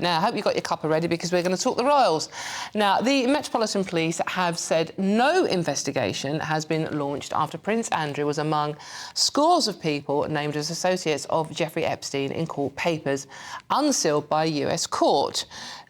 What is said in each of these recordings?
Now, I hope you got your cuppa ready because we're going to talk the royals. Now, the Metropolitan Police have said no investigation has been launched after Prince Andrew was among scores of people named as associates of Jeffrey Epstein in court papers unsealed by a US court.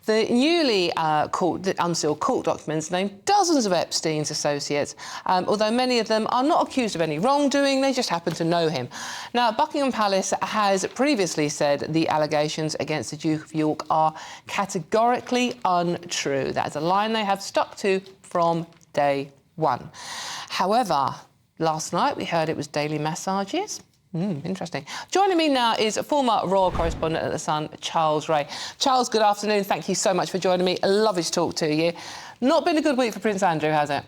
The newly unsealed court documents name dozens of Epstein's associates, although many of them are not accused of any wrongdoing, they just happen to know him. Now, Buckingham Palace has previously said the allegations against the Duke of York are categorically untrue. That is a line they have stuck to from day one. However, last night we heard it was daily massages. Interesting. Joining me now is former royal correspondent at The Sun, Charles Ray. Charles, good afternoon. Thank you so much for joining me. Lovely to talk to you. Not been a good week for Prince Andrew, has it?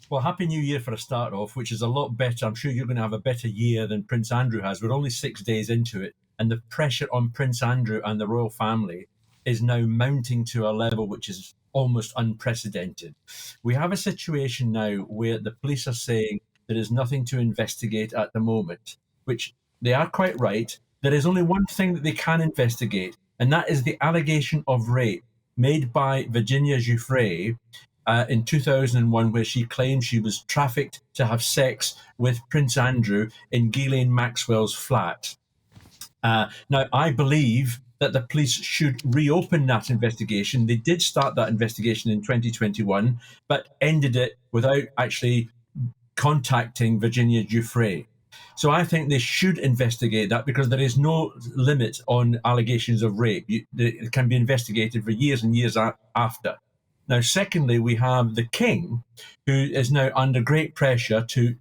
Well, Happy New Year for a start off, which is a lot better. I'm sure you're going to have a better year than Prince Andrew has. We're only 6 days into it, and the pressure on Prince Andrew and the royal family is now mounting to a level which is almost unprecedented. We have a situation now where the police are saying there is nothing to investigate at the moment, which they are quite right. There is only one thing that they can investigate, and that is the allegation of rape made by Virginia Giuffre in 2001, where she claimed she was trafficked to have sex with Prince Andrew in Ghislaine Maxwell's flat. Now, I believe that the police should reopen that investigation. They did start that investigation in 2021, but ended it without actually contacting Virginia Giuffre. So I think they should investigate that because there is no limit on allegations of rape. It can be investigated for years and years after. Now, secondly, we have the King, who is now under great pressure to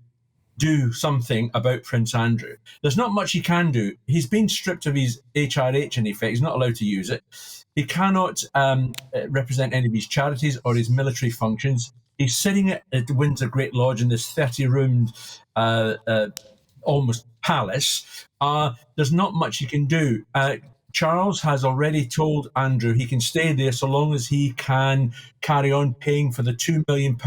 do something about Prince Andrew. There's not much he can do. He's been stripped of his HRH, in effect. He's not allowed to use it. He cannot represent any of his charities or his military functions. He's sitting at Windsor Great Lodge in this 30-roomed almost palace. There's not much he can do. Charles has already told Andrew he can stay there so long as he can carry on paying for the £2 million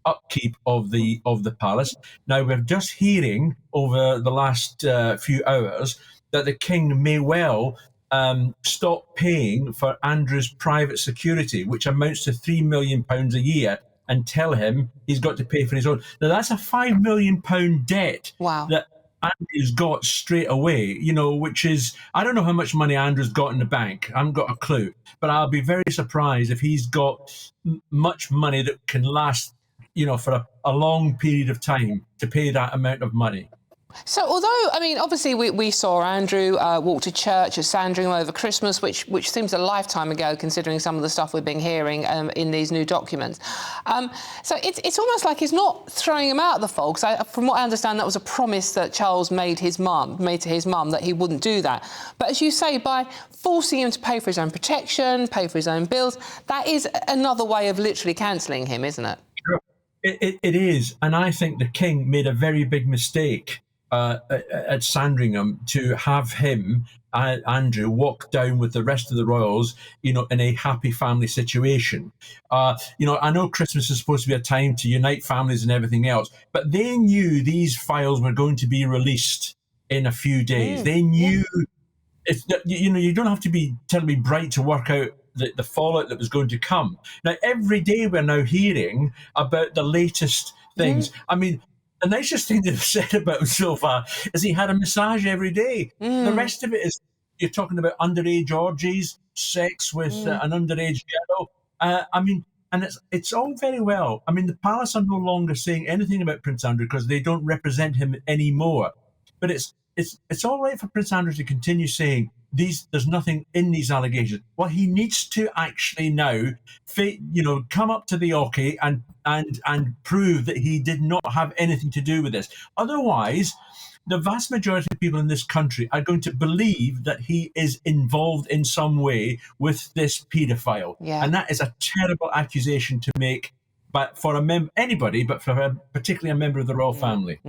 upkeep of the palace. Now, we're just hearing over the last few hours that the King may well stop paying for Andrew's private security, which amounts to £3 million a year, and tell him he's got to pay for his own. Now, that's a £5 million debt. Wow. That Andrew's got straight away, which is, I don't know how much money Andrew's got in the bank. I haven't got a clue. But I'll be very surprised if he's got much money that can last, for a long period of time to pay that amount of money. So, although, I mean, obviously we saw Andrew walk to church at Sandringham over Christmas, which seems a lifetime ago, considering some of the stuff we've been hearing in these new documents. So it's almost like he's not throwing him out of the fold. From what I understand, that was a promise that Charles made to his mum that he wouldn't do that. But as you say, by forcing him to pay for his own protection, pay for his own bills, that is another way of literally cancelling him, isn't it? Sure. It is. And I think the King made a very big mistake at Sandringham to have him, Andrew, walk down with the rest of the royals, in a happy family situation. I know Christmas is supposed to be a time to unite families and everything else, but they knew these files were going to be released in a few days. They knew, you don't have to be terribly bright to work out the fallout that was going to come. Now, every day we're now hearing about the latest things. I mean, the nicest thing they've said about him so far is he had a massage every day. The rest of it is, you're talking about underage orgies, sex with an underage girl. And it's all very well. I mean, the palace are no longer saying anything about Prince Andrew because they don't represent him anymore. But it's all right for Prince Andrew to continue saying there's nothing in these allegations. Well, he needs to actually now, come up to the oche and prove that he did not have anything to do with this. Otherwise, the vast majority of people in this country are going to believe that he is involved in some way with this paedophile. Yeah. And that is a terrible accusation to make, but for anybody, but for particularly a member of the royal family.